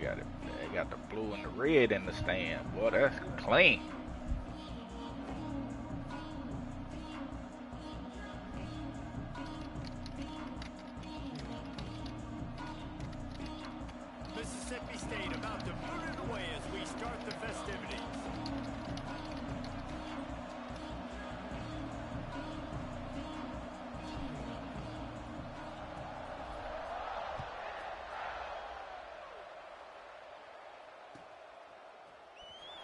They got the blue and the red in the stand. Boy, that's clean. Mississippi State about to put it away as we start the festivities.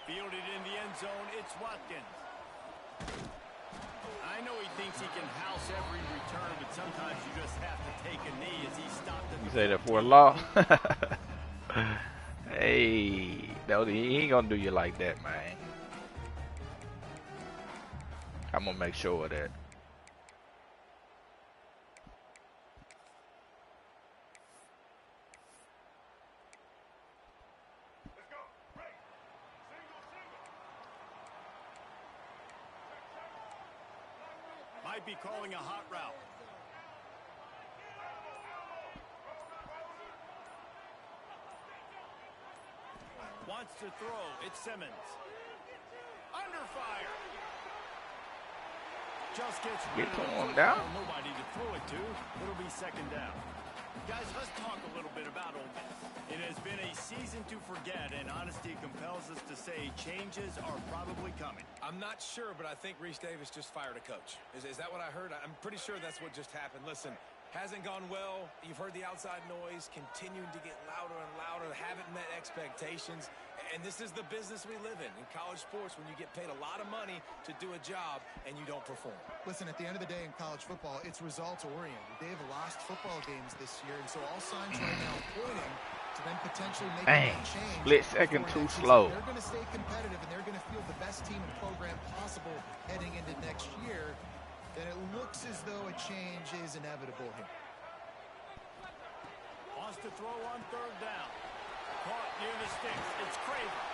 Fielded in the end zone, it's Watkins. I know he thinks he can house every return, but sometimes you just have to take a knee as he stopped at the... You say that for a law? Hey, no, he ain't gonna do you like that, man. I'm gonna make sure of that. Might be calling a hot route. Wants to throw. It's Simmons. Under fire. Just gets rid of him down. Nobody to throw it to. It'll be second down. Guys, let's talk a little bit about Ole Miss. It has been a season to forget, and honesty compels us to say changes are probably coming. I'm not sure, but I think Reese Davis just fired a coach. Is that what I heard? I'm pretty sure that's what just happened. Listen, hasn't gone well. You've heard the outside noise, continuing to get louder and louder, haven't met expectations. And this is the business we live in college sports, when you get paid a lot of money to do a job and you don't perform. Listen, at the end of the day in college football, it's results-oriented. They've lost football games this year, and so all signs right now pointing to them potentially making a change. Split second too slow. They're going to stay competitive, and they're going to field the best team and program possible heading into next year. Then it looks as though a change is inevitable here. Wants to throw on third down. Caught near the sticks. It's Craven.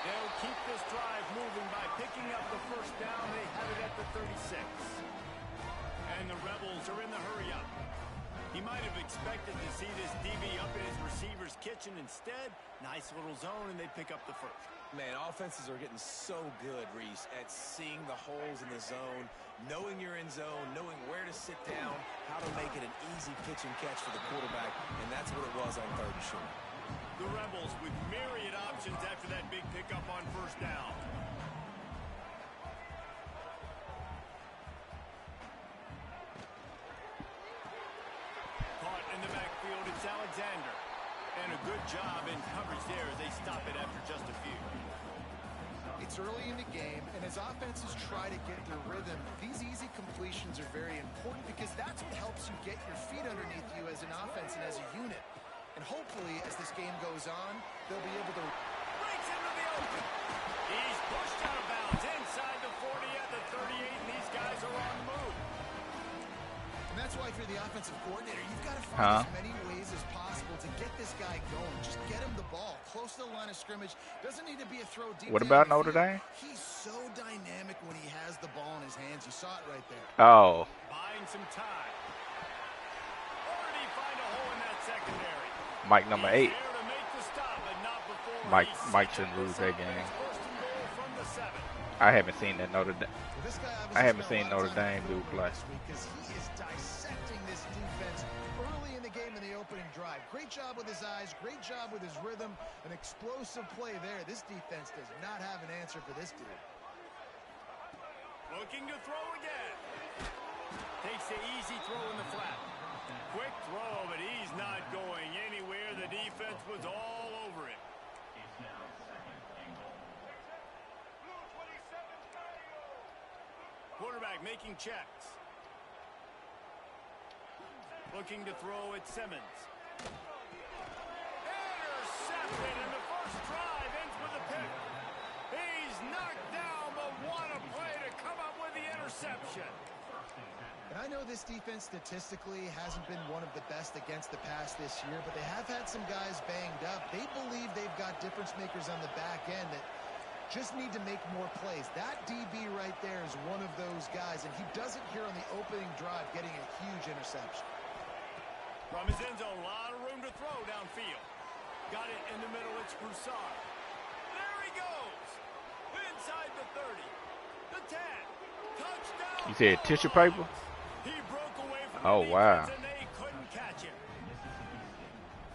They'll keep this drive moving by picking up the first down. They have it at the 36. And the Rebels are in the hurry-up. He might have expected to see this DB up in his receiver's kitchen. Instead, nice little zone, and they pick up the first. Man, offenses are getting so good, Reese, at seeing the holes in the zone, knowing you're in zone, knowing where to sit down, how to make it an easy pitch and catch for the quarterback, and that's what it was on third and short. The Rebels with myriad options after that big pickup on first down. Caught in the backfield, it's Alexander. And a good job in coverage there as they stop it after just a few. It's early in the game, and as offenses try to get their rhythm, these easy completions are very important because that's what helps you get your feet underneath you as an offense and as a unit. And hopefully, as this game goes on, they'll be able to... Breaks into the open. He's pushed out of bounds inside the 40 at the 38, and these guys are on the move. And that's why, if you're the offensive coordinator, you've got to find as many ways as possible to get this guy going. Just get him the ball close to the line of scrimmage. Doesn't need to be a throw deep. What about Notre Dame? He's so dynamic when he has the ball in his hands. You saw it right there. Oh. Buying some time. Already find a hole in that secondary. Mike number 8. Mike shouldn't lose that game. I haven't seen that Notre Dame. I haven't seen Notre Dame do play. Because he is dissecting this defense early in the game in the opening drive. Great job with his eyes. Great job with his rhythm. An explosive play there. This defense does not have an answer for this dude. Looking to throw again. Takes the easy throw in the flat. Quick throw, but he's not going anywhere. The defense was all over it. Quarterback making checks. Looking to throw at Simmons. Intercepted, and the first drive ends with a pick. He's knocked down, but what a play to come up with the interception. And I know this defense statistically hasn't been one of the best against the pass this year, but they have had some guys banged up. They believe they've got difference makers on the back end that just need to make more plays. That DB right there is one of those guys, and he does it here on the opening drive, getting a huge interception. From his end zone, a lot of room to throw downfield. Got it in the middle. It's Broussard. There he goes. Inside the 30. The 10. Touchdown. You said tissue paper? He broke away from Oh, the wow. defense and they couldn't catch him.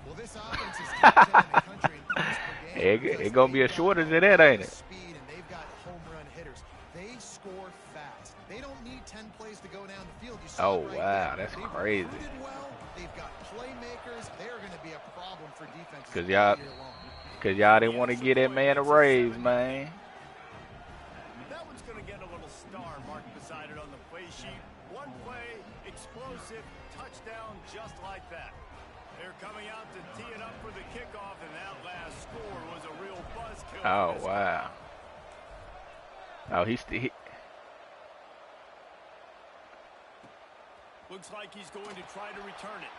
Well, this offense is top 10 in the country in points per game. It's going to be a shortage of that, ain't it? Speed, and they've got home run hitters. They score fast. They don't need 10 plays to go down the field. You saw Oh, it right wow. there. That's They've crazy. recruited well. They've got playmakers. They're going to be a problem for defenses Because all y'all, year long. didn't want to get that man a raise, man. That one's going to get a little star marked beside it on the play sheet. One play, explosive, touchdown just like that. They're coming out to tee it up for the kickoff, and that last score was a real buzzkill. Oh, wow. Oh, he Looks like he's going to try to return it.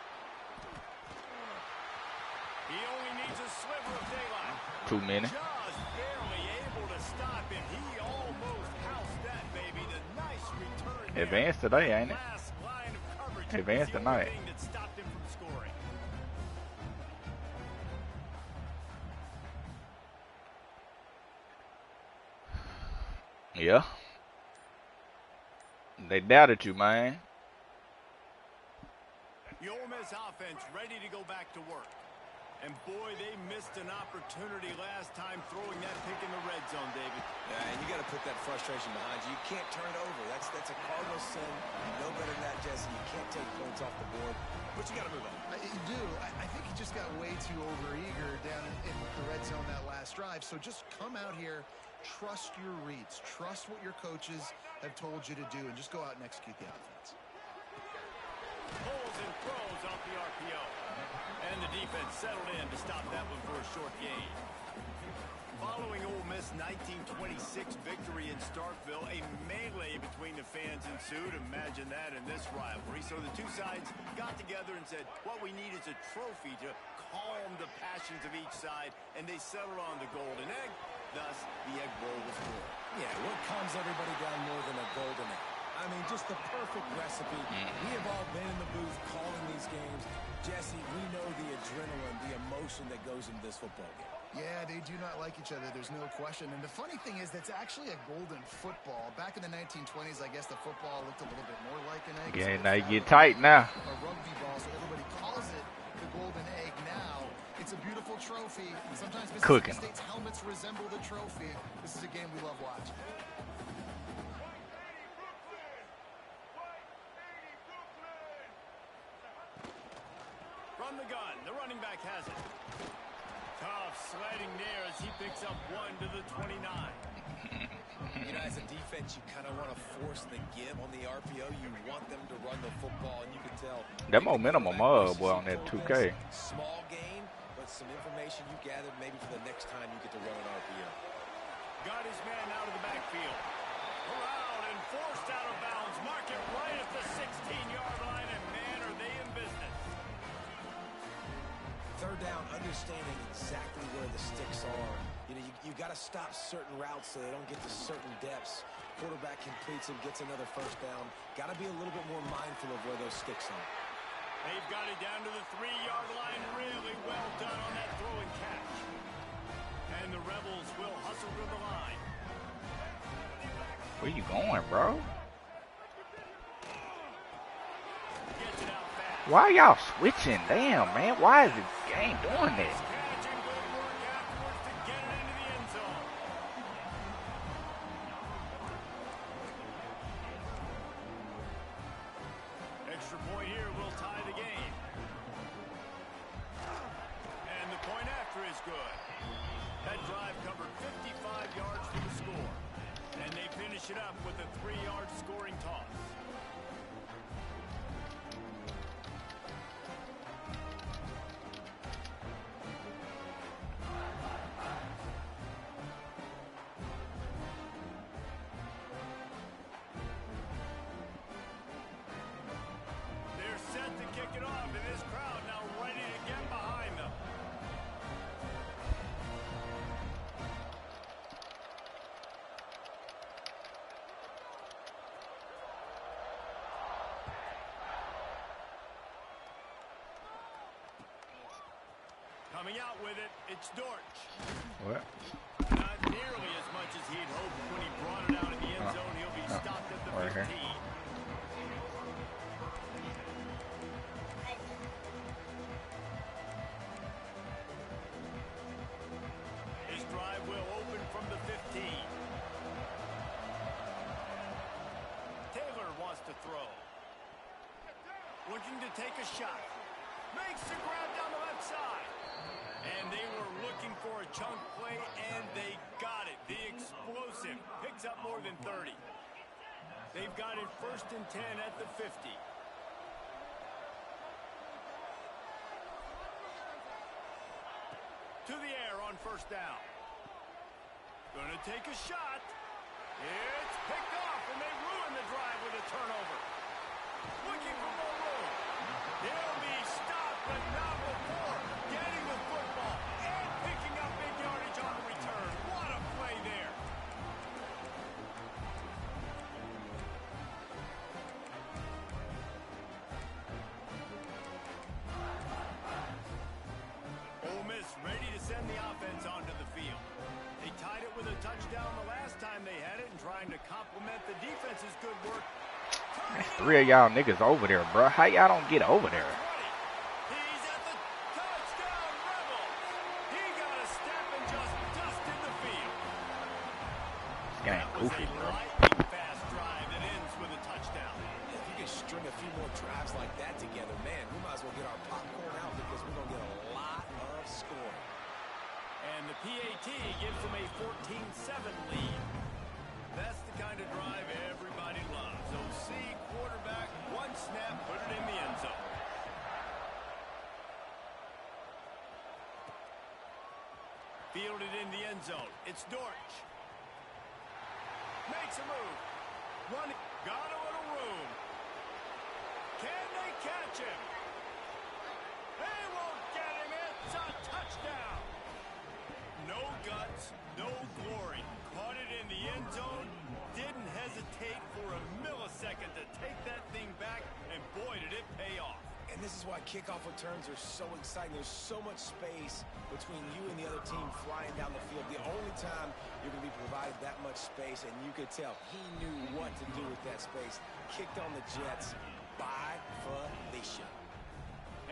He only needs a sliver of daylight. 2 minutes. Just barely able to stop him. He almost housed that baby. The nice return there. Advanced today, ain't it? Last line of coverage Advanced was the only tonight. thing that stopped him from scoring. Yeah. They doubted you, man. The Ole Miss offense ready to go back to work. And boy, they missed an opportunity last time throwing that pick in the red zone, David. Yeah, and you got to put that frustration behind you. You can't turn it over. That's a cardinal sin. You know better than that, Jesse. You can't take points off the board, but you got to move on. You do. I think he just got way too overeager down in the red zone that last drive. So just come out here, trust your reads, trust what your coaches have told you to do, and just go out and execute the offense. Pulls and throws off the RPO. And the defense settled in to stop that one for a short gain. Following Ole Miss' 1926 victory in Starkville, a melee between the fans ensued. Imagine that in this rivalry. So the two sides got together and said, what we need is a trophy to calm the passions of each side, and they settled on the golden egg. Thus, the Egg Bowl was born. Yeah, what calms everybody down more than a golden egg? I mean, just the perfect recipe. We have all been in the booth calling these games. Jesse, we know the adrenaline, the emotion that goes into this football game. Yeah, they do not like each other. There's no question. And the funny thing is, that's actually a golden football. Back in the 1920s, I guess the football looked a little bit more like an egg. Yeah, now you get tight now. A rugby ball, so everybody calls it the golden egg now. It's a beautiful trophy. Sometimes Cooking. Mississippi State's helmets resemble the trophy. This is a game we love watching. From the gun, the running back has it. Tough sliding there as he picks up one to the 29. You know, as a defense, you kind of want to force the give on the RPO. You want them to run the football, and you can tell. That momentum boy on that 2K. Small gain, but some information you gathered maybe for the next time you get to run an RPO. Got his man out of the backfield. Around and forced out of bounds. Mark it right at the 16-yard line, and man, are they in business. Third down, understanding exactly where the sticks are. You know, you've got to stop certain routes so they don't get to certain depths. Quarterback completes and gets another first down. Got to be a little bit more mindful of where those sticks are. They've got it down to the 3-yard line. Really well done on that throw and catch. And the Rebels will hustle to the line. Where you going, bro? Gets it out fast. Why y'all switching? Damn, man. Why is the game doing that? Catch and good work afterwards to get it into the end zone. Extra point here will tie the game. And the point after is good. That drive covered 55 yards for the score. And they finish it up with a 3-yard scoring toss. They're set to kick it off, and this crowd now ready to get behind them. Coming out with it, it's Dortch. What? Not nearly as much as he'd hoped when he brought it out in the end zone. He'll be stopped at the 15. Right here. His drive will open from the 15. Taylor wants to throw. Looking to take a shot. Makes the grab down the left side. And they were looking for a chunk play, and they got it. The explosive picks up more than 30. They've got it 1st and 10 at the 50. To the air on 1st down. Gonna take a shot. It's picked off, and they ruin the drive with a turnover. Looking for more room. He'll be stopped, but not before getting the football and picking up big yardage on the return. What a play there. Ole Miss ready to send the offense onto the field. They tied it with a touchdown the last time they had it, and trying to complement the defense's good work. There's 3 of y'all niggas over there, bro. How y'all don't get over there? He's at the touchdown rebel. He got a step and just dusted the field. This game goofy, bro. Lightning fast drive that ends with a touchdown. If you can string a few more drives like that together, man, we might as well get our popcorn out because we're going to get a lot of scoring. And the PAT gives them a 14-7 lead. That's the kind of drive everybody loves. OC quarterback, one snap, put it in the end zone. Fielded in the end zone. It's Dortch. Makes a move. Running. Got a little room. Can they catch him? They won't get him. It's a touchdown. No guts, no glory. Caught it in the end zone. Didn't hesitate for a millisecond to take that thing back, and boy, did it pay off. And this is why kickoff returns are so exciting. There's so much space between you and the other team flying down the field. The only time you're going to be provided that much space, and you could tell he knew what to do with that space. Kicked on the Jets by Felicia.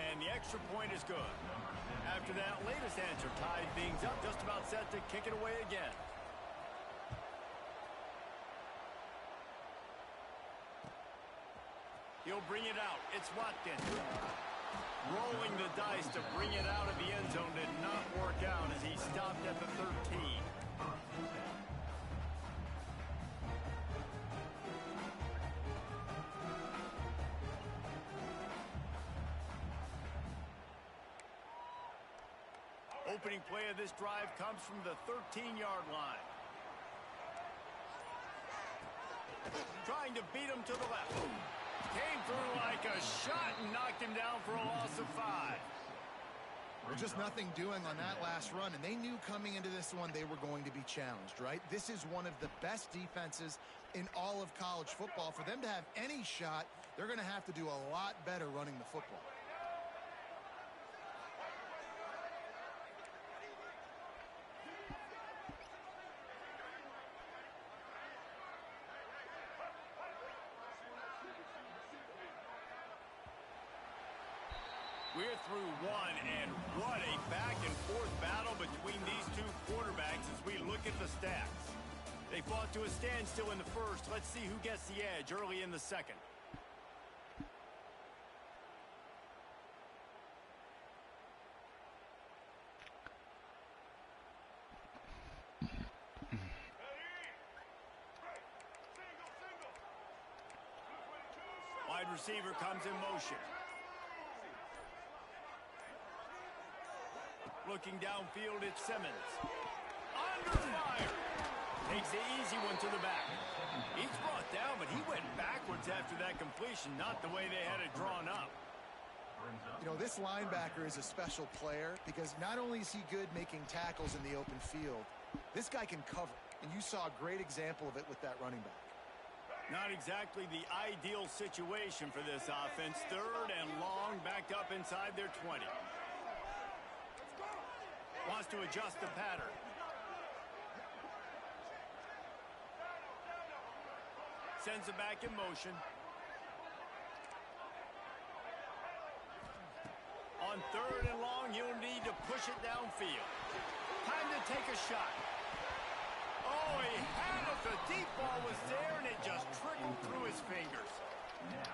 And the extra point is good. After that latest answer tied things up, just about set to kick it away again. He'll bring it out. It's Watkins. Rolling the dice to bring it out of the end zone did not work out as he stopped at the 13. Opening play of this drive comes from the 13-yard line. Trying to beat him to the left. Came through like a shot and knocked him down for a loss of 5. Well, just nothing doing on that last run, and they knew coming into this one they were going to be challenged, right? This is one of the best defenses in all of college football. For them to have any shot, they're going to have to do a lot better running the football. We're through one, and what a back-and-forth battle between these two quarterbacks as we look at the stats. They fought to a standstill in the first. Let's see who gets the edge early in the second. Wide receiver comes in motion. Looking downfield, it's Simmons. Under fire. Takes the easy one to the back. He's brought down, but he went backwards after that completion, not the way they had it drawn up. You know, this linebacker is a special player because not only is he good making tackles in the open field, this guy can cover. And you saw a great example of it with that running back. Not exactly the ideal situation for this offense. 3rd and long, backed up inside their 20. to adjust the pattern. Sends it back in motion. On 3rd and long, he'll need to push it downfield. Time to take a shot. Oh, he had it. The deep ball was there, and it just trickled through his fingers.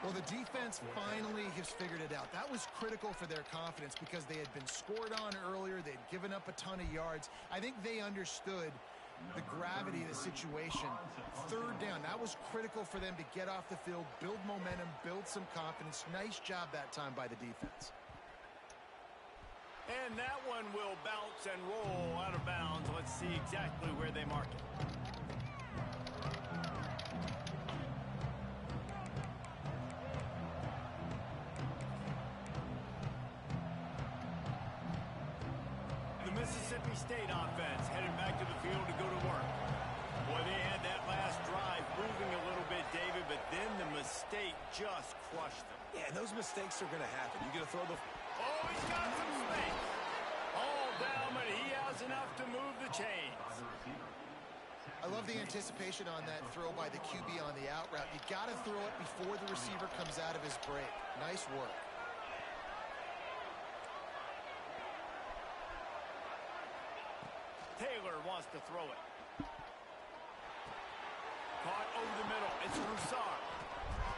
Well, the defense finally has figured it out. That was critical for their confidence because they had been scored on earlier. They'd given up a ton of yards. I think they understood the gravity of the situation. 3rd down, that was critical for them to get off the field, build momentum, build some confidence. Nice job that time by the defense. And that one will bounce and roll out of bounds. Let's see exactly where they mark it. The Mississippi State offense headed back to the field to go to work. Boy, they had that last drive moving a little bit, David, but then the mistake just crushed them. Yeah, and those mistakes are going to happen. You got to throw the... Oh, he's got some space. All down, but he has enough to move the chains. I love the anticipation on that throw by the QB on the out route. You got to throw it before the receiver comes out of his break. Nice work. Taylor wants to throw it. Caught over the middle. It's Broussard.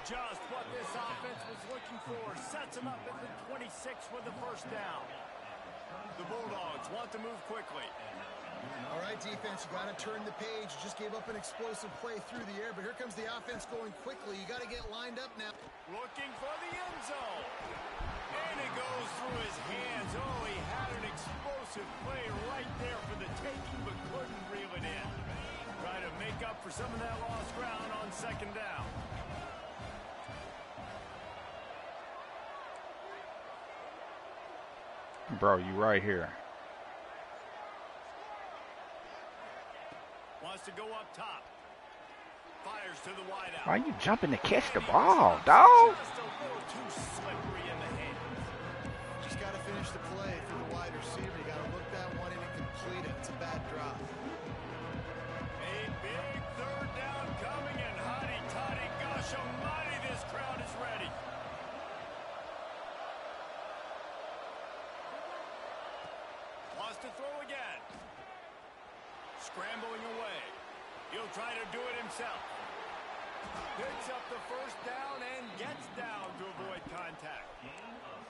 Just what this offense was looking for. Sets him up at the 26 with the 1st down. The Bulldogs want to move quickly. All right, defense, you got to turn the page. You just gave up an explosive play through the air, but here comes the offense going quickly. You got to get lined up now. Looking for the end zone. And it goes through his hands. Oh, he had an explosive play right there for the taking, but couldn't reel it in. Try to make up for some of that lost ground on 2nd down. Bro, you right here. Wants to go up top. Fires to the wideout. Why you jumping to catch the ball, dog? Just a little too slippery in the hands. Just got to finish the play for the wide receiver. You got to look that one in and complete it. It's a bad drop. A big 3rd down coming, and hotty toddy, gosh almighty, this crowd is ready. Wants to throw again. Scrambling away. He'll try to do it himself. Picks up the 1st down and gets down to avoid contact.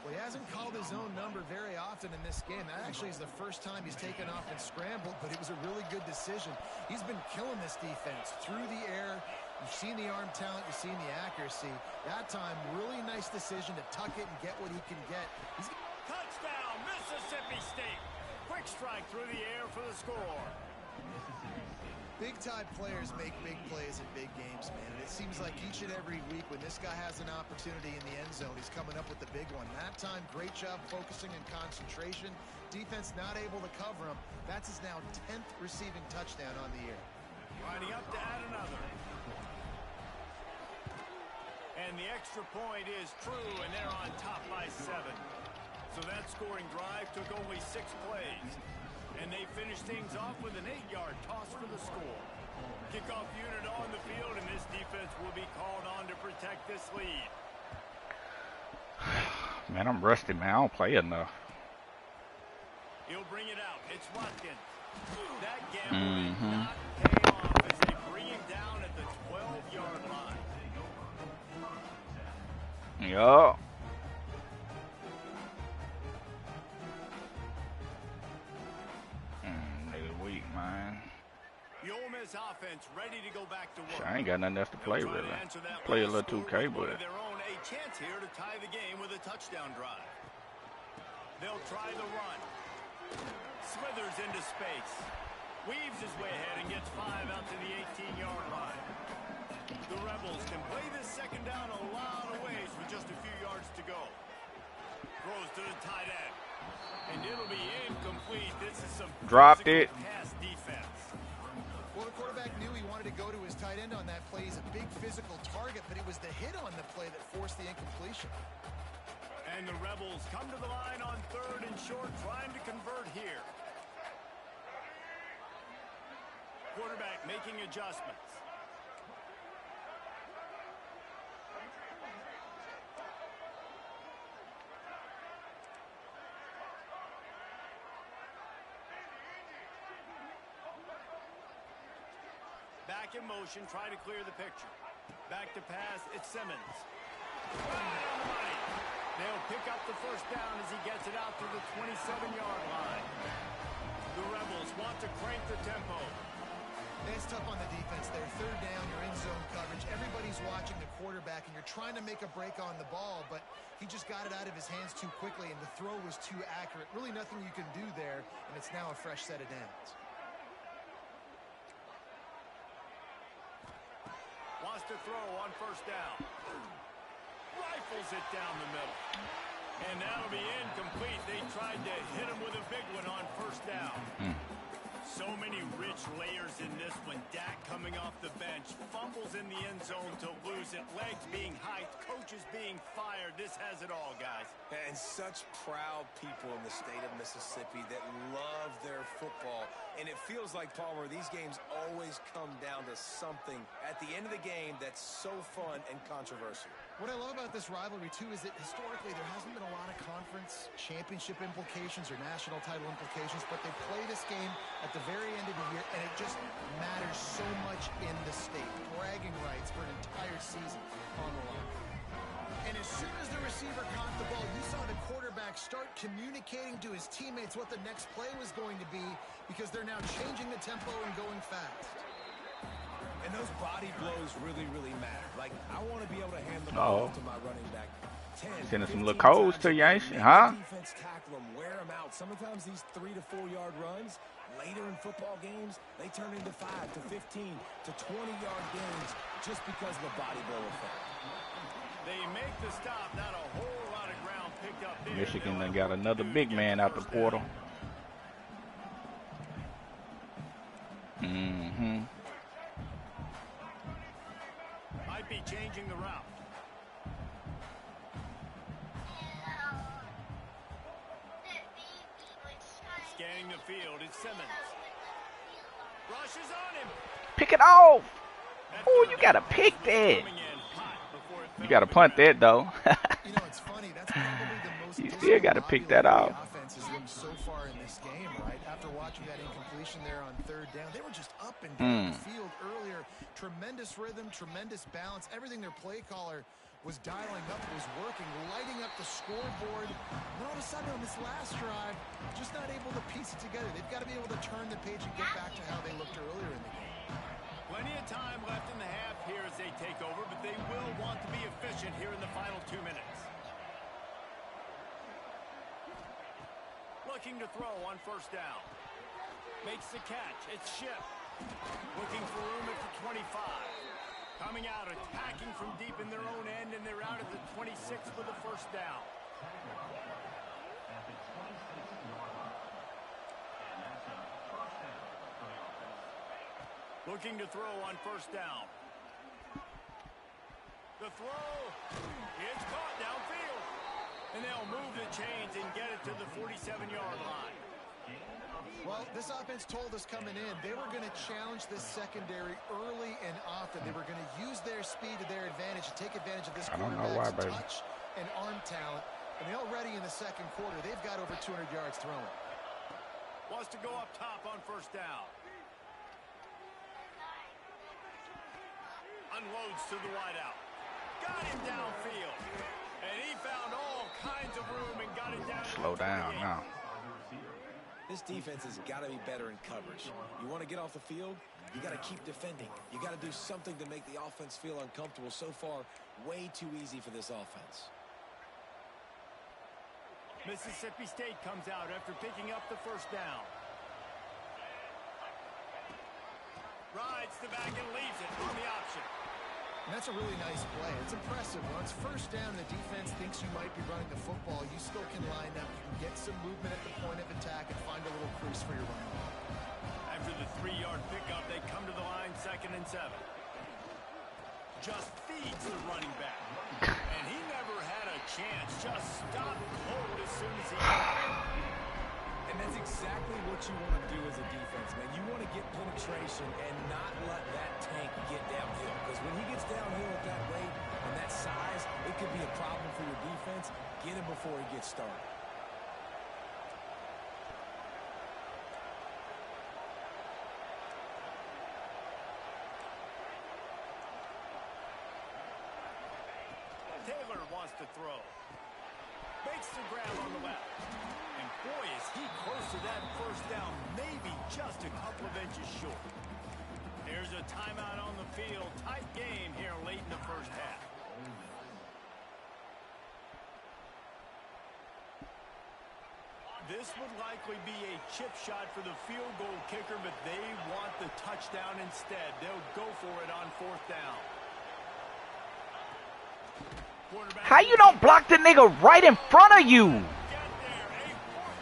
Well, he hasn't called his own number very often in this game. That actually is the first time he's taken off and scrambled, but it was a really good decision. He's been killing this defense through the air. You've seen the arm talent. You've seen the accuracy. That time, really nice decision to tuck it and get what he can get. Touchdown, Mississippi State. Quick strike through the air for the score. Big-time players make big plays in big games, man. And it seems like each and every week when this guy has an opportunity in the end zone, he's coming up with the big one. That time, great job focusing and concentration. Defense not able to cover him. That's his now 10th receiving touchdown on the year. Lining up to add another. And the extra point is true, and they're on top by 7. So that scoring drive took only 6 plays. And they finished things off with an 8-yard toss for the score. Kickoff unit on the field, and this defense will be called on to protect this lead. Man, I'm rusty, man. I don't play enough. He'll bring it out. It's Watkins. That gamble did not pay off as they bring him down at the 12-yard line. Yup. Weak, man. The Ole Miss offense ready to go back to work. I ain't got nothing else to play, really. Play a little 2K, but their own a chance here to tie the game with a touchdown drive. They'll try the run. Smithers into space. Weaves his way ahead and gets 5 out to the 18-yard line. The Rebels can play this 2nd down a lot of ways with just a few yards to go. Throws to the tight end. And it'll be incomplete. This is some dropped it. Pass defense. Well, the quarterback knew he wanted to go to his tight end on that play. He's a big physical target, but it was the hit on the play that forced the incompletion. And the Rebels come to the line on 3rd and short, trying to convert here. quarterback making adjustments. Back in motion, try to clear the picture. Back to pass, it's Simmons. Right on the money. They'll pick up the first down as he gets it out to the 27-yard line. The Rebels want to crank the tempo. It's tough on the defense there. Third down, you're in zone coverage. Everybody's watching the quarterback, and you're trying to make a break on the ball, but he just got it out of his hands too quickly, and the throw was too accurate. Really nothing you can do there, and it's now a fresh set of downs. Wants to throw on first down. Rifles it down the middle. And that'll be incomplete. They tried to hit him with a big one on first down. So many rich layers in this one. Dak coming off the bench. Fumbles in the end zone to lose it. Legs being hiked. Coaches being fired. This has it all, guys. And such proud people in the state of Mississippi that love their football. And it feels like, Palmer, these games always come down to something at the end of the game that's so fun and controversial. What I love about this rivalry, too, is that historically there hasn't been a lot of conference championship implications or national title implications, but they play this game at the very end of the year, and it just matters so much in the state. Bragging rights for an entire season on the line. And as soon as the receiver caught the ball, you saw the quarterback start communicating to his teammates what the next play was going to be, because they're now changing the tempo and going fast. And those body blows really, really matter. Like, I want to be able to hand the ball to my running back 10, sending some little codes to you, ain't she? Huh? Defense tackle them, wear them out. Sometimes these 3 to 4 yard runs, later in football games, they turn into 5 to 15 to 20-yard gains just because of the body blow effect. They make the stop, not a whole lot of ground picked up there. Michigan done got another big man out the portal. Might be changing the route. Scanning the field, it's Simmons. Rushes on him. Pick it off. Oh, you gotta pick that. You gotta punt that though. You know, it's funny. That's probably the most you still gotta pick that off. Offense has been so far in this game, right? After watching that incompletion there on third down, they were just up and down the field earlier. Tremendous rhythm, tremendous balance. Everything their play caller was dialing up was working, lighting up the scoreboard. And all of a sudden on this last drive, just not able to piece it together. They've got to be able to turn the page and get back to how they looked earlier in the game. Plenty of time left in the half here as they take over, but they will want to be efficient here in the final 2 minutes. Looking to throw on first down. Makes the catch. It's Ship. Looking for room at the 25. Coming out, attacking from deep in their own end, and they're out at the 26 for the first down. Looking to throw on first down. The throw. It's caught downfield. And they'll move the chains and get it to the 47-yard line. Well, this offense told us coming in they were going to challenge this secondary early and often. They were going to use their speed to their advantage to take advantage of this quarterback's touch and arm talent. And already in the second quarter, they've got over 200 yards thrown. Wants to go up top on first down. Unloads to the wideout. Got him downfield. And he found all kinds of room and got it down. Slow down now. This defense has got to be better in coverage. You want to get off the field, you got to keep defending. You got to do something to make the offense feel uncomfortable. So far, way too easy for this offense. Mississippi State comes out after picking up the first down. Rides the back and leaves it on the option. And that's a really nice play. It's impressive. When it's first down, the defense thinks you might be running the football. You still can line up. You can get some movement at the point of attack and find a little crease for your run. After the 3-yard pickup, they come to the line 2nd and 7. Just feeds the running back. And he never had a chance. Just stopped cold as soon as he got it. And that's exactly what you want to do as a defense, man. You want to get penetration and not let that tank get downhill. Because when he gets downhill at that rate and that size, it could be a problem for your defense. Get him before he gets started. Taylor wants to throw. Makes the grab on the left. And boy, is he close to that first down, maybe just a couple of inches short. There's a timeout on the field. Tight game here late in the first half. This would likely be a chip shot for the field goal kicker, but they want the touchdown instead. They'll go for it on fourth down. How you don't block the nigga right in front of you?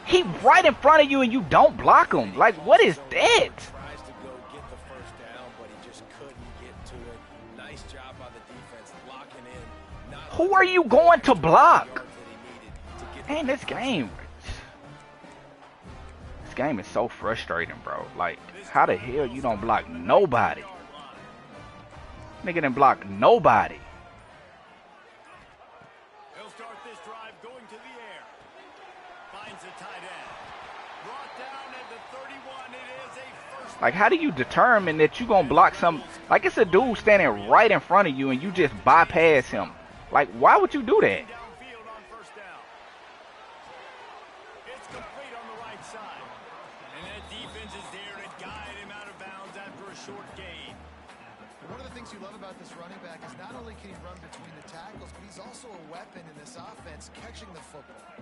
He right in front of you and you don't block him. Like, what is that? Tries to go get the first down, but he just couldn't get to it. Nice job by the defense locking in. Who are you going to block? Man, this game is so frustrating, bro. Like, how the hell you don't block nobody? Nigga didn't block nobody. Like, how do you determine that you gonna block some? Like, it's a dude standing right in front of you and you just bypass him. Like, why would you do that? It's complete on the right side. And that defense is there to guide him out of bounds after a short gain. One of the things you love about this running back is not only can he run between the tackles, but he's also a weapon in this offense, catching the football.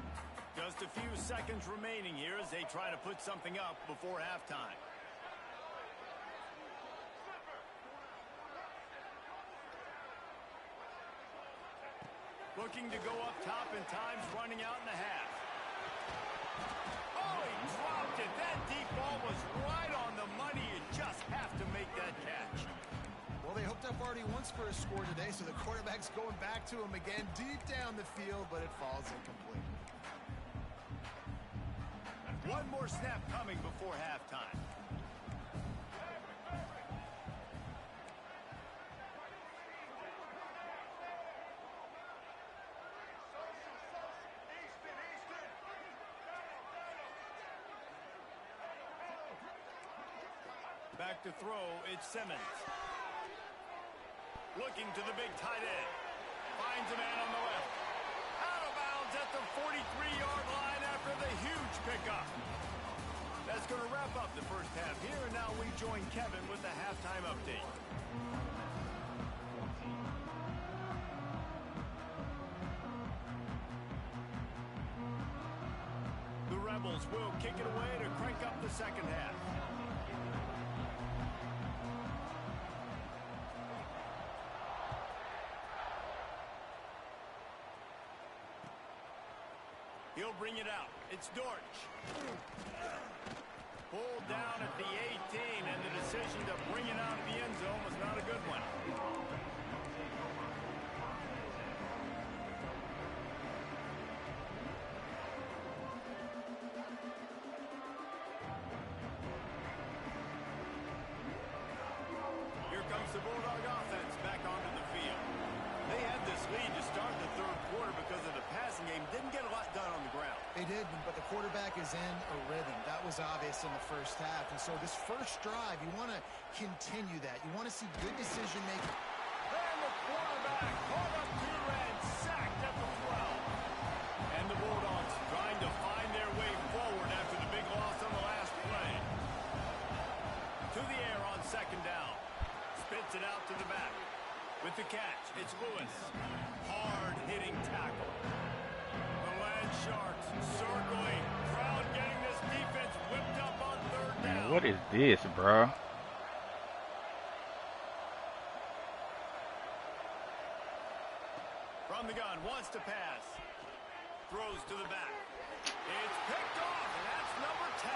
Just a few seconds remaining here as they try to put something up before halftime. Looking to go up top, and time's running out in the half. Oh, he dropped it. That deep ball was right on the money. You just have to make that catch. Well, they hooked up already once for a score today, so the quarterback's going back to him again deep down the field, but it falls incomplete. One more snap coming before halftime. Back to throw, it's Simmons. Looking to the big tight end. Finds a man on the left. Out of bounds at the 43-yard line after the huge pickup. That's going to wrap up the first half here, and now we join Kevin with the halftime update. The Rebels will kick it away to crank up the second half. He'll bring it out. It's Dortch. Pulled down at the 18, and the decision to bring it out of the end zone was not a good one. Here comes the Bulldog offense back onto the field. They had this lead to start the third quarter because of the passing game. Didn't get a lot done on the ground. They did, but the quarterback is in a rhythm. That was obvious in the first half. And so this first drive, you want to continue that. You want to see good decision-making. And the quarterback caught up to and sacked at the 12. And the Bulldogs trying to find their way forward after the big loss on the last play. To the air on second down. Spits it out to the back. With the catch, it's Lewis. Hard-hitting tackle. The Land Sharks circling. Crowd getting this defense whipped up on third down. Man, what is this, bro? From the gun, wants to pass. Throws to the back. It's picked off, and that's number 10.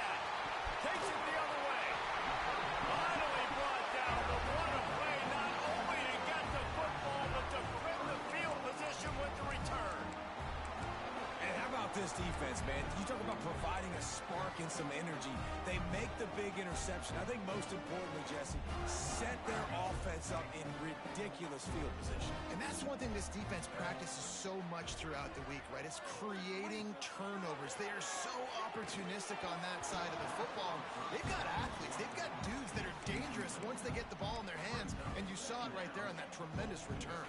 Takes it the other way. Finally brought down, but what a play, not only to get the football, but to win the field position with the return. And how about this this defense, man. You talk about providing a spark and some energy. They make the big interception. I think most importantly, Jesse, set their offense up in ridiculous field position. And that's one thing this defense practices so much throughout the week, right? It's creating turnovers. They are so opportunistic on that side of the football. They've got athletes. They've got dudes that are dangerous once they get the ball in their hands. And you saw it right there on that tremendous return.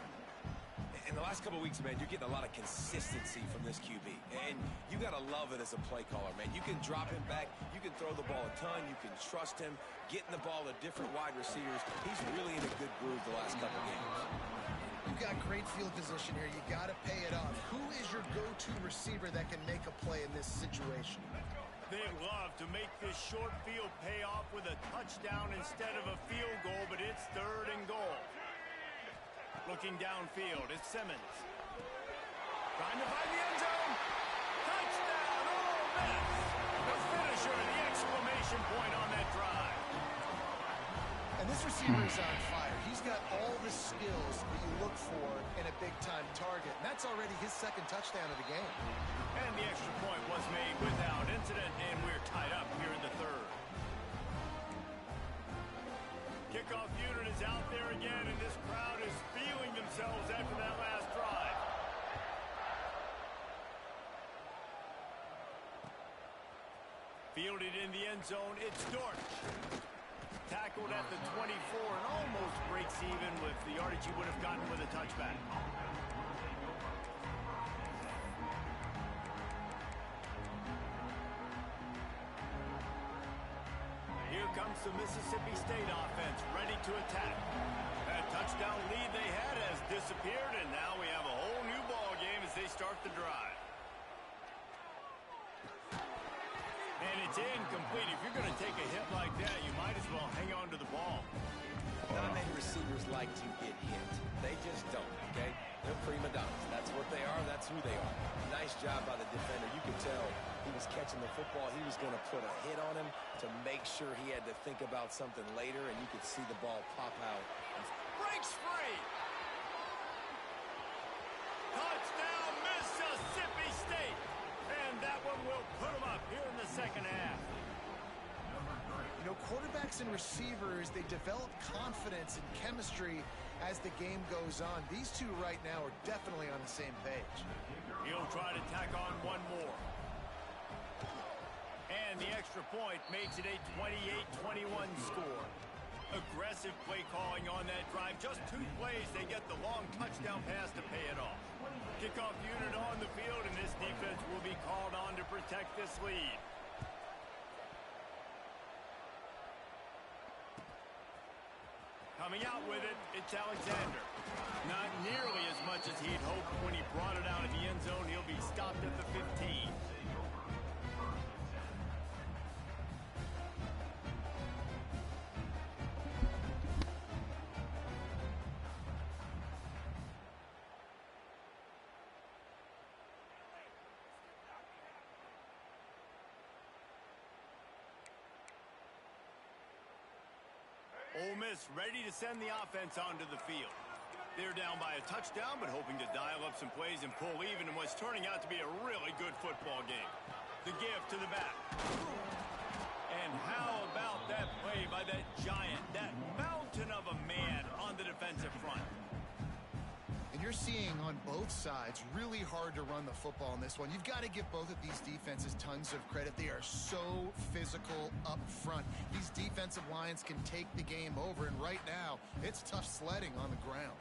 In the last couple of weeks, man, you're getting a lot of consistency from this QB. And you got to love it as a play caller, man. You can drop him back. You can throw the ball a ton. You can trust him. Getting the ball to different wide receivers. He's really in a good groove the last couple of games. You've got great field position here. You got to pay it off. Who is your go-to receiver that can make a play in this situation? They love to make this short field pay off with a touchdown instead of a field goal, but it's 3rd and goal. Looking downfield, it's Simmons. Trying to find the end zone. Touchdown, Ole Miss. The finisher, the exclamation point on that drive. And this receiver is on fire. He's got all the skills that you look for in a big-time target. And that's already his 2nd touchdown of the game. And the extra point was made without incident, and we're tied up here in the 3rd. Kickoff unit is out there again, and this crowd is feeling themselves after that last drive. Fielded in the end zone, it's Dortch. Tackled at the 24 and almost breaks even with the yardage he would have gotten with a touchback. Here comes the Mississippi State offense, ready to attack. That touchdown lead they had has disappeared, and now we have a whole new ball game as they start the drive. And it's incomplete. If you're going to take a hit like that, you might as well hang on to the ball. Not many receivers like to get hit. They just don't, okay? They're prima donnas. That's what they are. That's who they are. Nice job by the defender. You could tell he was catching the football. He was going to put a hit on him to make sure he had to think about something later, and you could see the ball pop out. Breaks free. Touchdown, Mississippi State. And that one will put them up here in the 2nd half. You know, quarterbacks and receivers, they develop confidence and chemistry as the game goes on. These two right now are definitely on the same page. He'll try to tack on one more. And the extra point makes it a 28-21 score. Aggressive play calling on that drive. Just 2 plays, they get the long touchdown pass to pay it off. Kickoff unit on the field, and this defense will be called on to protect this lead. Coming out with it, it's Alexander. Not nearly as much as he'd hoped when he brought it out in the end zone. He'll be stopped at the 15. Ole Miss ready to send the offense onto the field. They're down by a touchdown, but hoping to dial up some plays and pull even in what's turning out to be a really good football game. The give to the back. And how about that play by that giant, that mountain of a man on the defensive front? And you're seeing on both sides really hard to run the football in this one. You've got to give both of these defenses tons of credit. They are so physical up front. These defensive lines can take the game over, and right now, it's tough sledding on the ground.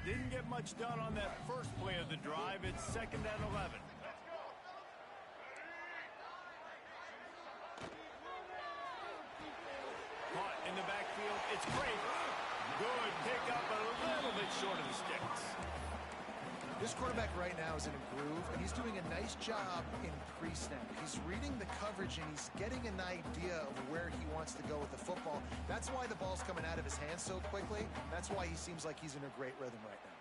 Didn't get much done on that first play of the drive. It's 2nd and 11. Caught in the backfield. It's great. Good pickup, but a little bit short of the sticks. This quarterback right now is in a groove, and he's doing a nice job in pre-snap. He's reading the coverage, and he's getting an idea of where he wants to go with the football. That's why the ball's coming out of his hands so quickly. That's why he seems like he's in a great rhythm right now.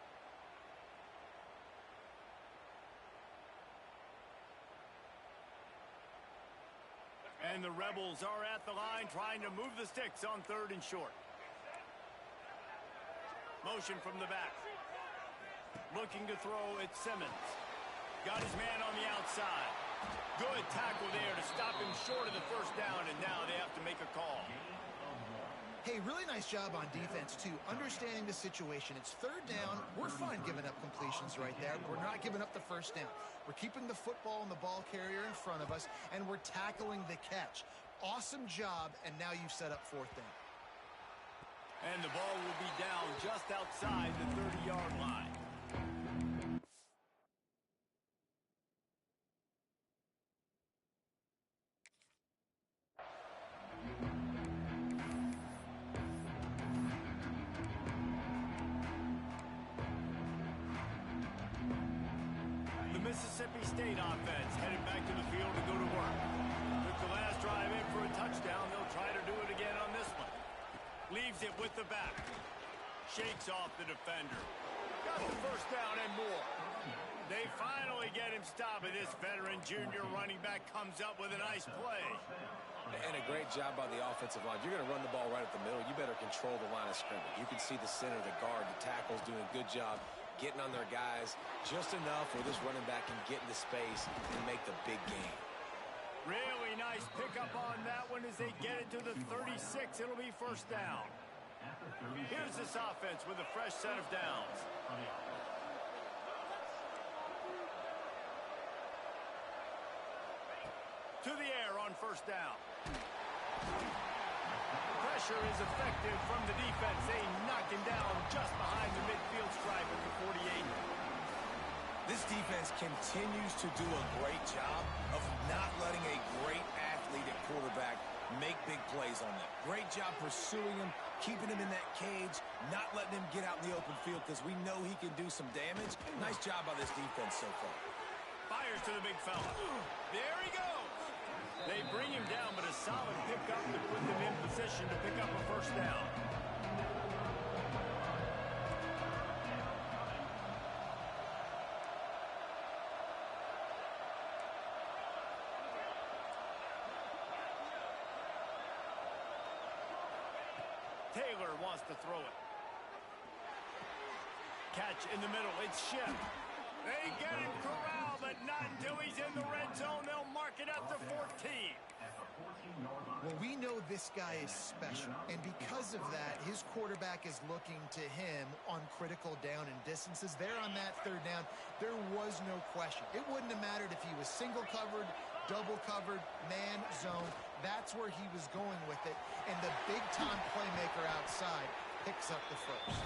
And the Rebels are at the line trying to move the sticks on 3rd and short. Motion from the back. Looking to throw at Simmons. Got his man on the outside. Good tackle there to stop him short of the first down, and now they have to make a call. Hey, really nice job on defense, too. Understanding the situation. It's third down. We're fine giving up completions right there. We're not giving up the first down. We're keeping the football and the ball carrier in front of us, and we're tackling the catch. Awesome job, and now you've set up fourth down. And the ball will be down just outside the 30-yard line. The Mississippi State offense headed back to the field to go to work. Took the last drive in for a touchdown. They'll try to do it again on this one. Leaves it with the back. Shakes off the defender. Got the first down and more. They finally get him stopped, and this veteran junior running back comes up with a nice play. And a great job by the offensive line. You're going to run the ball right at the middle. You better control the line of scrimmage. You can see the center, the guard, the tackles doing a good job getting on their guys just enough where this running back can get into space and make the big game. Really nice pickup on that one as they get it to the 36. It'll be first down. Here's this offense with a fresh set of downs. To the air on first down. Pressure is effective from the defense. They knock him down just behind the midfield stripe at the 48. This defense continues to do a great job of not letting a great athlete at quarterback make big plays on them. Great job pursuing him, keeping him in that cage, not letting him get out in the open field because we know he can do some damage. Nice job by this defense so far. Fires to the big fella. There he goes. They bring him down, but a solid pickup to put them in position to pick up a first down. Taylor wants to throw it. Catch in the middle. It's Schiff. They get him corralled, but not until he's in the red zone. They'll mark it at the 14. Well, we know this guy is special, and because of that, his quarterback is looking to him on critical down and distances. There on that third down, there was no question. It wouldn't have mattered if he was single covered, double covered, man, zone. That's where he was going with it, and the big-time playmaker outside picks up the first.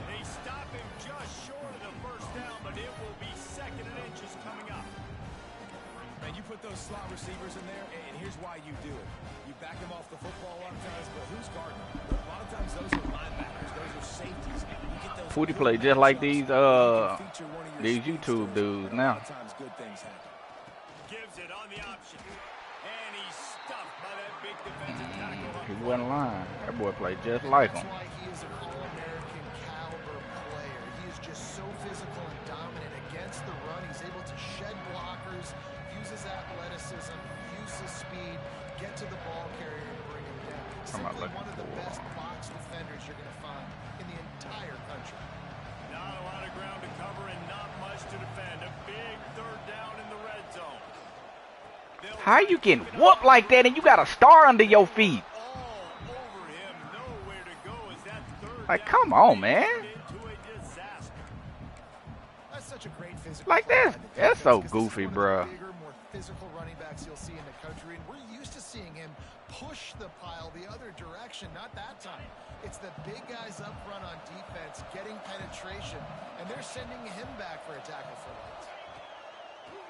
They stop him just short of the first down, but it will be second and inches coming up. Man, you put those slot receivers in there, and here's why you do it. You back them off the football a lot of times, but who's guarding them? A lot of times those are linebackers, those are safeties. You get those Footy play just like these YouTube dudes now. A lot of times good things happen. Gives it on the option. And he's stuffed by that big defensive tackle. He wasn't lying. That boy played just like him. That's why he is an all-American caliber player. He is just so physical and dominant against the run. He's able to shed blockers, use his athleticism, use his speed, get to the ball carrier and bring him down. Simply one of the best box defenders you're going to find in the entire country. Not a lot of ground to cover and not much to defend. A big third down in the red zone. How you getting whooped like that and you got a star under your feet? All over him. Nowhere to go as that third Like, down come on, man. into a disaster. That's such a great physical Like player. this. I think That's so because this is goofy, one of the bruh. Bigger, more physical running backs you'll see in the country, and we're used to seeing him push the pile the other direction. Not that time. It's the big guys up front on defense getting penetration, and they're sending him back for a tackle for loss.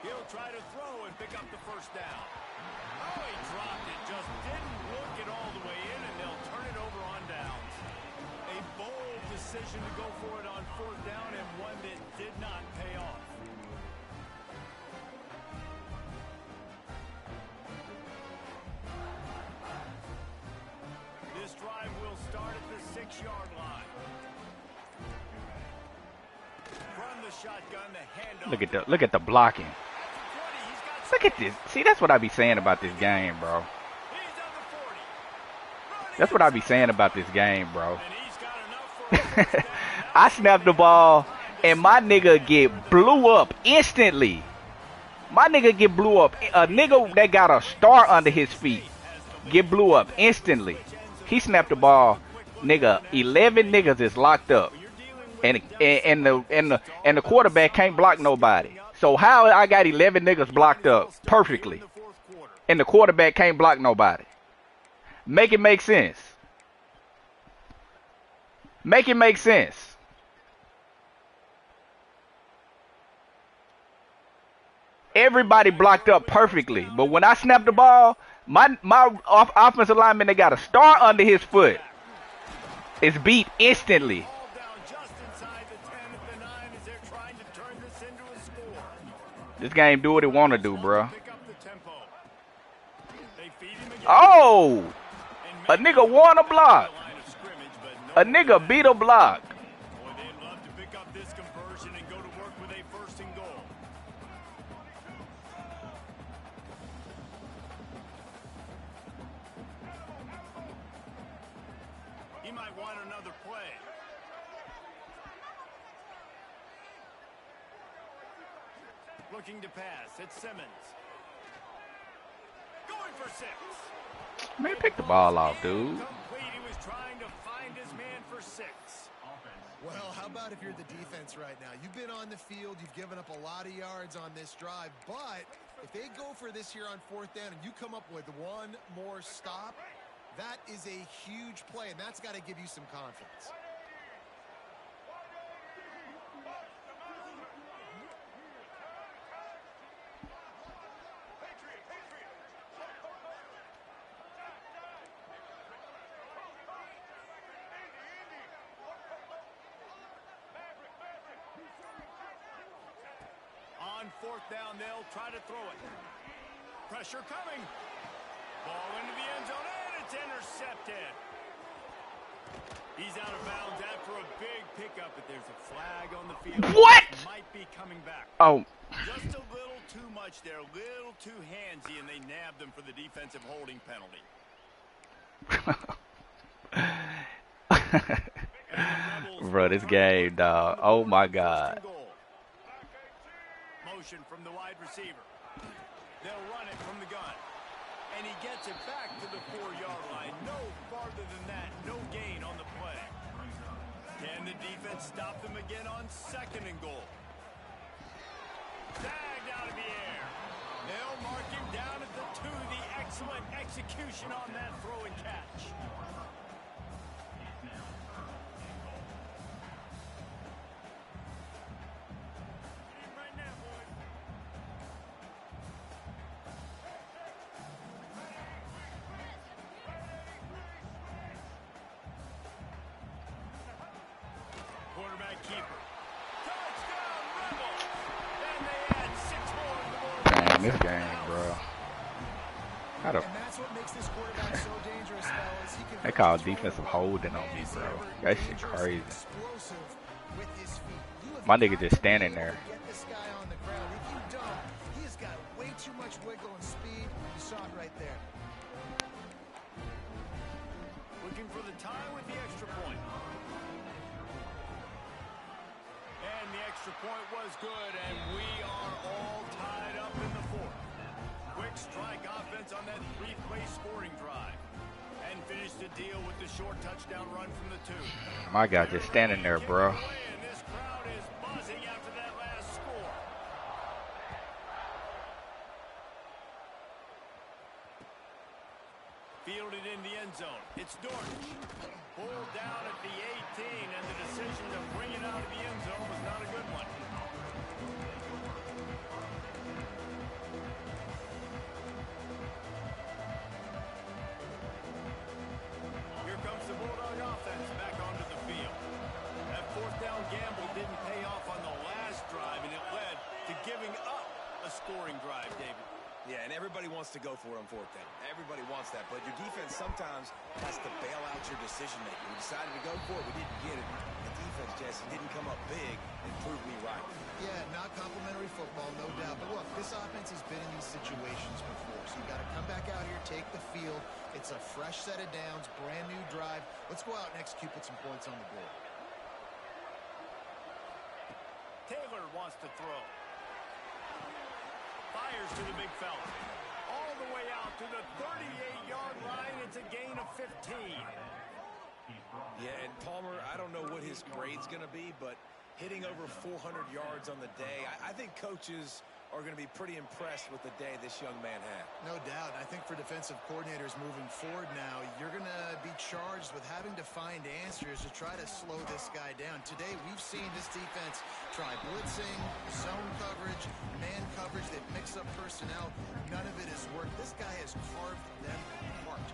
He'll try to throw and pick up the first down. Oh, he dropped it. Just didn't look it all the way in, and they'll turn it over on downs. A bold decision to go for it on fourth down, and one that did not pay off. This drive will start at the 6-yard line. From the shotgun, the handoff. Look at the blocking. Look at this. See, that's what I be saying about this game, bro. That's what I be saying about this game, bro. And he's got enough for I snap the ball, and my nigga get blew up instantly. My nigga get blew up. A nigga that got a star under his feet get blew up instantly. He snapped the ball, nigga. 11 niggas is locked up, and the quarterback can't block nobody. So how I got 11 niggas blocked up perfectly, and the quarterback can't block nobody? Make it make sense. Make it make sense. Everybody blocked up perfectly, but when I snapped the ball, my offensive lineman that got a star under his foot is beat instantly. This game do what it want to do, bro. Oh! A nigga won a block. A nigga beat a block. He might want another play. Looking to pass. It's Simmons. Going for 6. Man, pick the ball off, dude. He was trying to find his man for 6. Well, how about if you're the defense right now? You've been on the field, you've given up a lot of yards on this drive, but if they go for this here on 4th down and you come up with one more stop, that is a huge play, and that's got to give you some confidence. On 4th down, they'll try to throw it. Pressure coming. Ball into the end zone, and it's intercepted. He's out of bounds after a big pickup, but there's a flag on the field. What? Might be coming back. Oh. Just a little too much there, a little too handsy, and they nabbed him for the defensive holding penalty. Bro, this game, dog. Oh, my God. Motion from the wide receiver. They'll run it from the gun. And he gets it back to the 4-yard line. No farther than that. No gain on the play. Can the defense stop them again on 2nd and goal? Tagged out of the air. They'll mark him down at the 2. The excellent execution on that throw and catch. Quarterback keeper. Touchdown, Rebels! And they add 6 more to the board. Damn, this game, bro. How the... And that's what makes this quarterback so dangerous, fellas. He can They call defensive holding on me, bro. That shit crazy. explosive with his feet. You have My nigga got just to standing be able there. to Get this guy on the ground. If you don't, he has got way too much wiggle and speed. You saw it right there. Looking for the tie with the extra point. And the extra point was good, and we are all tied up in the 4th. Quick strike offense on that 3-play scoring drive. And finished the deal with the short touchdown run from the 2. My guy just standing there, bro. And this crowd is buzzing after that last score. Fielded in the end zone. It's Dortch. Pulled down at the 18, and the decision to bring it out of the end zone was not a good one. Here comes the Bulldog offense back onto the field. That 4th down gamble didn't pay off on the last drive, and it led to giving up a scoring drive, David. Yeah, and everybody wants to go for it on 4th down. Everybody wants that, but your defense sometimes has to bail out your decision-making. We decided to go for it. We didn't get it. The defense, Jesse, didn't come up big and prove me right. Yeah, not complimentary football, no doubt. But look, this offense has been in these situations before, so you got to come back out here, take the field. It's a fresh set of downs, brand new drive. Let's go out and execute, put some points on the board. wants to throw. Fires to the big fella. All the way out to the 38-yard line. It's a gain of 15. Yeah, and Palmer, I don't know what his grade's going to be, but hitting over 400 yards on the day, I think coaches are going to be pretty impressed with the day this young man had. No doubt. I think for defensive coordinators moving forward now, you're going to be charged with having to find answers to try to slow this guy down. Today, we've seen this defense try blitzing, zone coverage, man coverage. They've mixed up personnel. None of it has worked. This guy has carved them apart.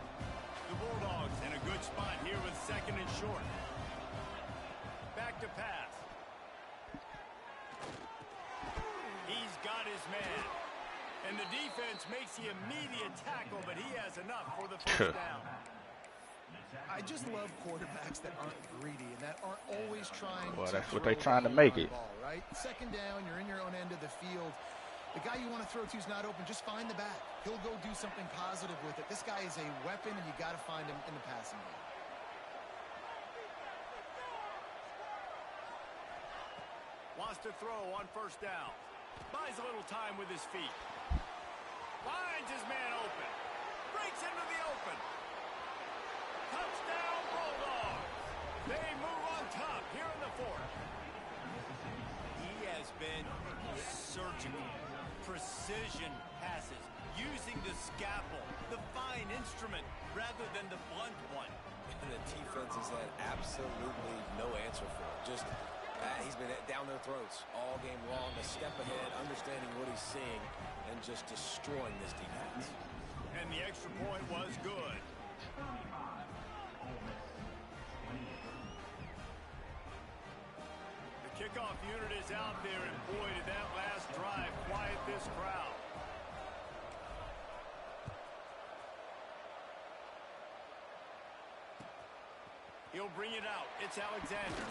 The Bulldogs in a good spot here with 2nd and short. Back to pass. He's got his man. And the defense makes the immediate tackle, but he has enough for the first down. I just love quarterbacks that aren't greedy and that aren't always trying Well, to that's what they're throw trying to the make it. ball, right? 2nd down, you're in your own end of the field. The guy you want to throw to is not open. Just find the back. He'll go do something positive with it. This guy is a weapon, and you got to find him in the passing game. Wants to throw on 1st down. Buys a little time with his feet. Finds his man open. Breaks into the open. Touchdown, Bulldogs. They move on top here in the 4th. He has been surgical. Precision passes. Using the scalpel, the fine instrument, rather than the blunt one. And the defense has had absolutely no answer for it. Just he's been down their throats all game long, a step ahead, understanding what he's seeing, and just destroying this defense. And the extra point was good. The kickoff unit is out there, and boy, did that last drive quiet this crowd. He'll bring it out. It's Alexander.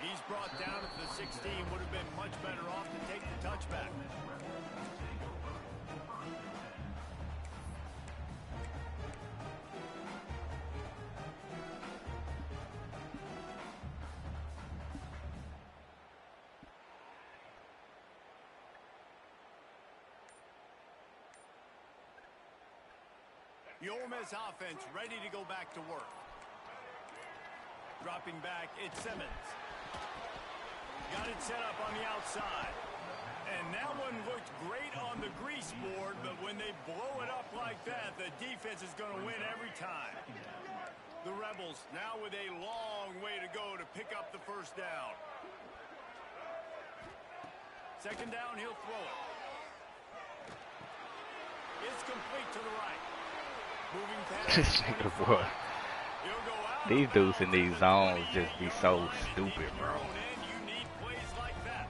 He's brought down at the 16. Would have been much better off to take the touchback. The Ole Miss offense ready to go back to work. Dropping back, it's Simmons. Got it set up on the outside. And that one looked great on the grease board, but when they blow it up like that, the defense is going to win every time. The Rebels now with a long way to go to pick up the 1st down. 2nd down, he'll throw it. It's complete to the right. Moving past. This nigga, boy. These dudes in these zones just be so stupid, bro. You need plays like that.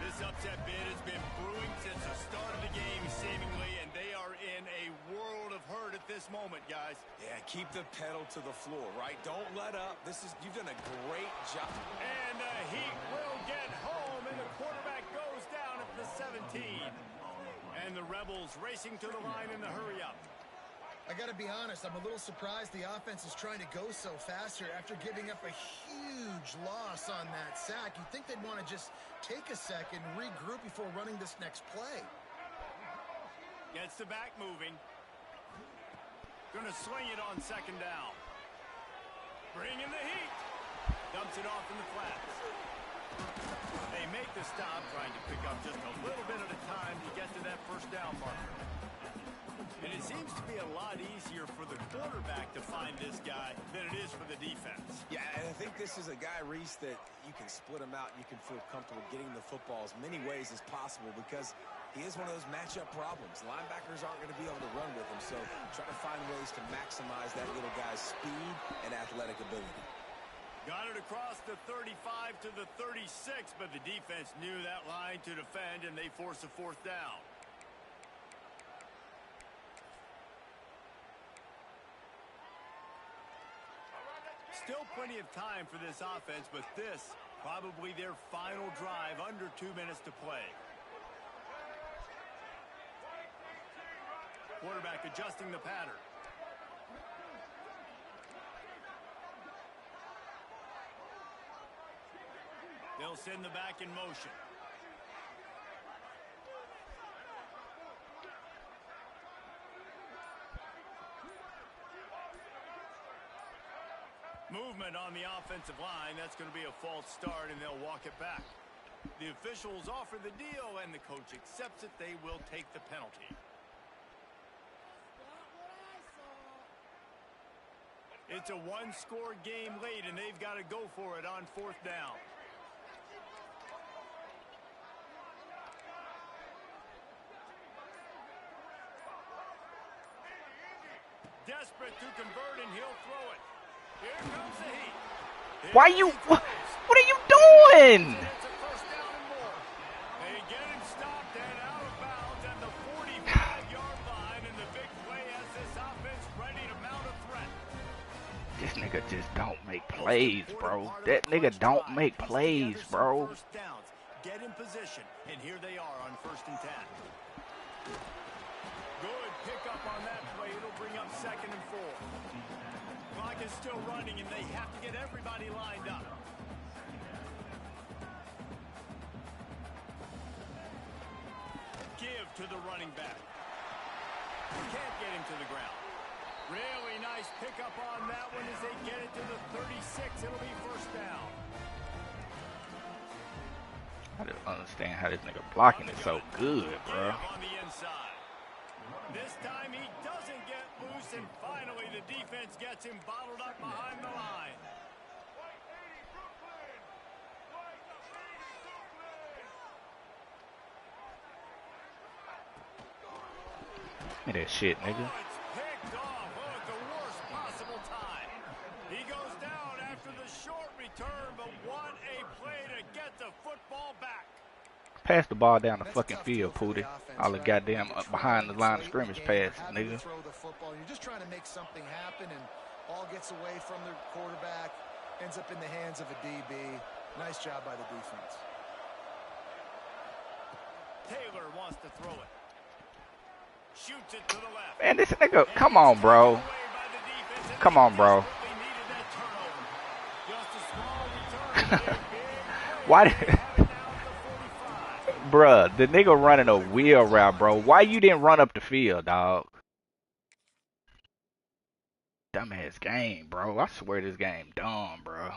This upset bid has been brewing since the start of the game, seemingly, and they are in a world of hurt at this moment, guys. Yeah, keep the pedal to the floor, right? Don't let up. You've done a great job. And the Heat will get home, and the quarterback goes down at the 17. And the Rebels racing to the line in the hurry-up. I got to be honest, I'm a little surprised the offense is trying to go so fast here after giving up a huge loss on that sack. You'd think they'd want to just take a second, regroup before running this next play. Gets the back moving. Going to swing it on 2nd down. Bring in the heat. Dumps it off in the flats. They make the stop, trying to pick up just a little bit at a time to get to that 1st down marker. And it seems to be a lot easier for the quarterback to find this guy than it is for the defense. Yeah, and I think this is a guy, Reese, that you can split him out. You can feel comfortable getting the football as many ways as possible because he is one of those matchup problems. Linebackers aren't going to be able to run with him, so try to find ways to maximize that little guy's speed and athletic ability. Got it across the 35 to the 36, but the defense knew that line to defend, and they force a 4th down. Still plenty of time for this offense, but this probably their final drive, under 2 minutes to play. Quarterback adjusting the pattern. They'll send the back in motion. Movement on the offensive line. That's going to be a false start, and they'll walk it back. The officials offer the deal, and the coach accepts it. They will take the penalty. It's a one-score game late, and they've got to go for it on 4th down. Desperate to convert, and he'll throw it. Here comes the heat. Why you? What are you doing? It's a first down and more. They get him stopped and out of bounds at the 45-yard line, and the big play has this offense ready to mount a threat. This nigga just don't make plays, bro. That nigga don't make plays, bro. Get in position, and here they are on 1st and 10. Good pickup on that play. It'll bring up 2nd and 4. Clock is still running, and they have to get everybody lined up. Give to the running back. Can't get him to the ground. Really nice pickup on that one as they get it to the 36. It'll be 1st down. I don't understand how this nigga blocking is so good, bro. On the inside. This time he doesn't get loose, and finally the defense gets him bottled up behind the line. Look at that shit, nigga. Oh, it's picked off at the worst possible time. He goes down after the short return, but what a play to get the football back. Pass the ball down the fucking field, Pooty. All the goddamn behind the line of scrimmage pass, nigga. Throw the football. You're just trying to make something happen, and ball gets away from the quarterback, ends up in the hands of a DB. Nice job by the defense. Taylor wants to throw it. Shoots it to the left. Man, this nigga, come on, bro. Come on, bro. Why did... Bruh, the nigga running a wheel route, bro. Why you didn't run up the field, dog? Dumbass game, bro. I swear this game dumb, bro.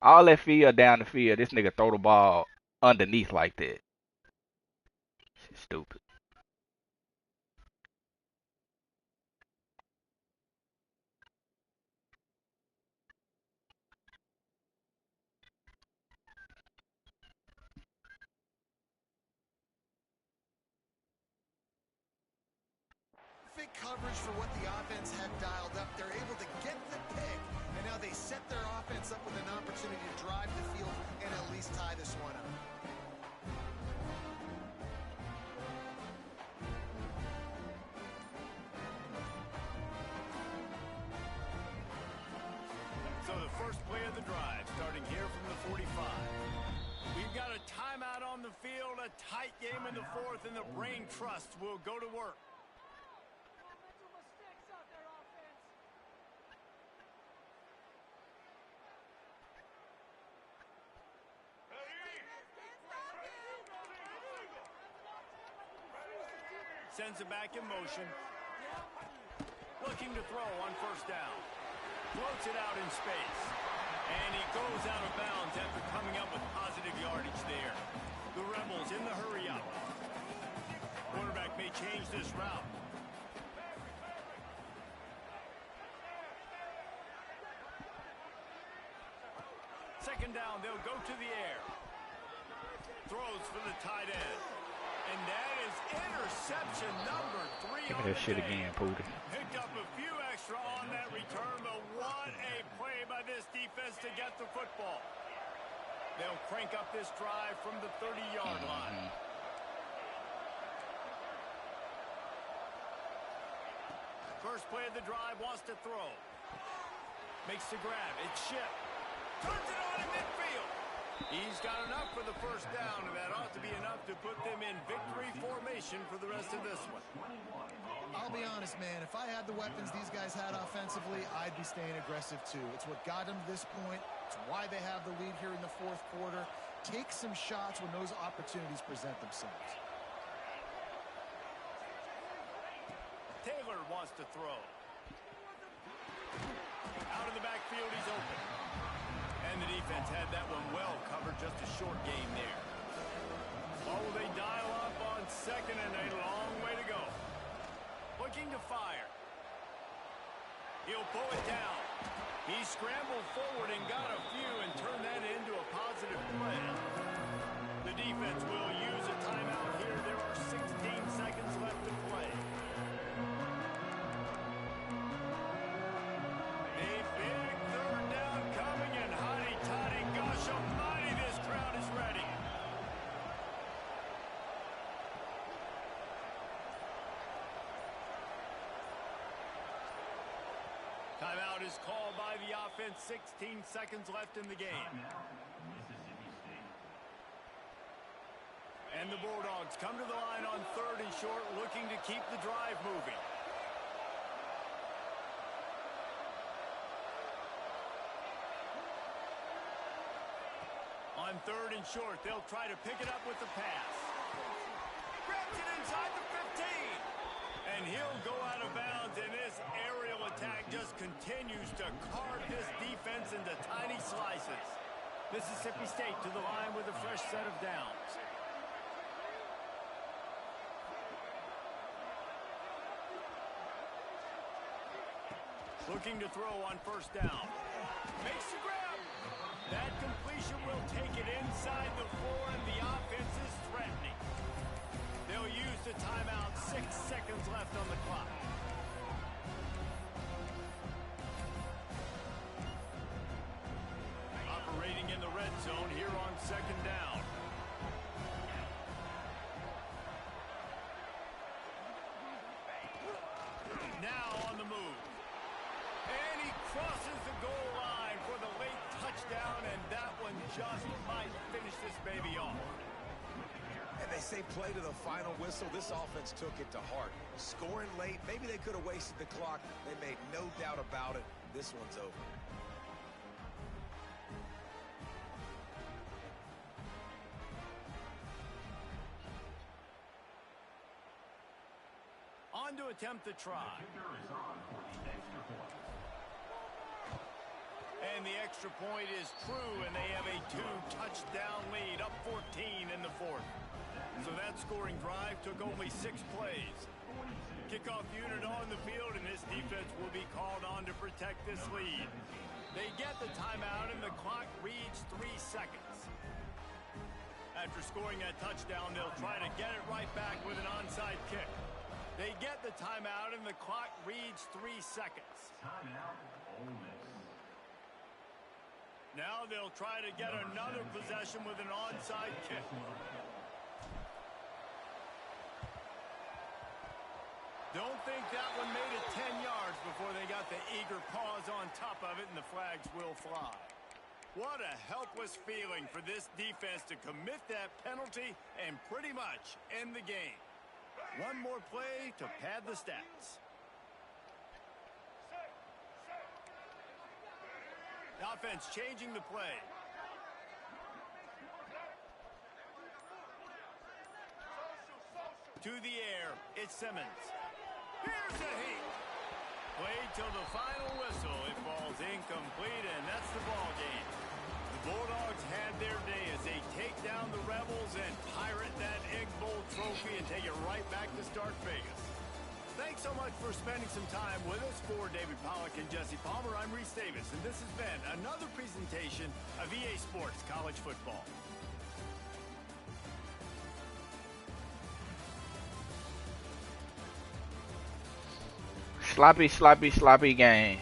All that field down the field, this nigga throw the ball underneath like that. Shit stupid. Coverage for what the offense had dialed up. They're able to get the pick, and now they set their offense up with an opportunity to drive the field and at least tie this one up. So the first play of the drive, starting here from the 45. We've got a timeout on the field, a tight game in the 4th, and the Brain Trust will go to work. Sends it back in motion. Looking to throw on 1st down. Floats it out in space. And he goes out of bounds after coming up with positive yardage there. The Rebels in the hurry up. Quarterback may change this route. Second down, they'll go to the air. Throws for the tight end. And that is interception number 3. Give me that shit again, Pooty. Picked up a few extra on that return, but what a play by this defense to get the football. They'll crank up this drive from the 30-yard line. First play of the drive, wants to throw. Makes the grab. It's shipped. Turns it on in midfield. He's got enough for the first down, and that ought to be enough to put them in victory formation for the rest of this one. I'll be honest, man. If I had the weapons these guys had offensively, I'd be staying aggressive too. It's what got them to this point. It's why they have the lead here in the fourth quarter. Take some shots when those opportunities present themselves. Taylor wants to throw. Out of the backfield, he's open. And the defense had that one well covered, just a short game there. Oh, they dial up on second and a long way to go. Looking to fire. He'll pull it down. He scrambled forward and got a few and turned that into a positive play. The defense will use a timeout here. There are 16 seconds left to play. A big third down coming, and hotty-toddy, gosh almighty, this crowd is ready. Timeout is called by the offense. 16 seconds left in the game. And the Bulldogs come to the line on 3rd and short, looking to keep the drive moving. On 3rd and short, they'll try to pick it up with the pass. Grabs it inside the 15. And he'll go out of bounds, and this aerial attack just continues to carve this defense into tiny slices. Mississippi State to the line with a fresh set of downs. Looking to throw on 1st down. Makes the grab. That completion will take it inside the 4, and the offense is threatening. They'll use the timeout. 6 seconds left on the clock. Operating in the red zone here on 2nd down. Now on the move. And he crosses the goal line for the late touchdown, and that one just might finish this baby off. And they say play to the final whistle. This offense took it to heart. Scoring late, maybe they could have wasted the clock. They made no doubt about it. This one's over. On to attempt the try. And the extra point is true, and they have a 2-touchdown lead, up 14 in the 4th. So that scoring drive took only 6 plays. Kickoff unit on the field, and this defense will be called on to protect this lead. They get the timeout, and the clock reads 3 seconds. After scoring that touchdown, they'll try to get it right back with an onside kick. They get the timeout, and the clock reads 3 seconds. Now they'll try to get another possession with an onside kick. Don't think that one made it 10 yards before they got the eager paws on top of it, and the flags will fly. What a helpless feeling for this defense to commit that penalty and pretty much end the game. One more play to pad the stats. The offense changing the play. To the air, it's Simmons. Here's the heat. Played till the final whistle. It falls incomplete, and that's the ball game. The Bulldogs had their day as they take down the Rebels and pirate that Egg Bowl trophy and take it right back to Stark Vegas. Thanks so much for spending some time with us. For David Pollack and Jesse Palmer, I'm Reese Davis, and this has been another presentation of EA Sports College Football. Sloppy, sloppy, sloppy game.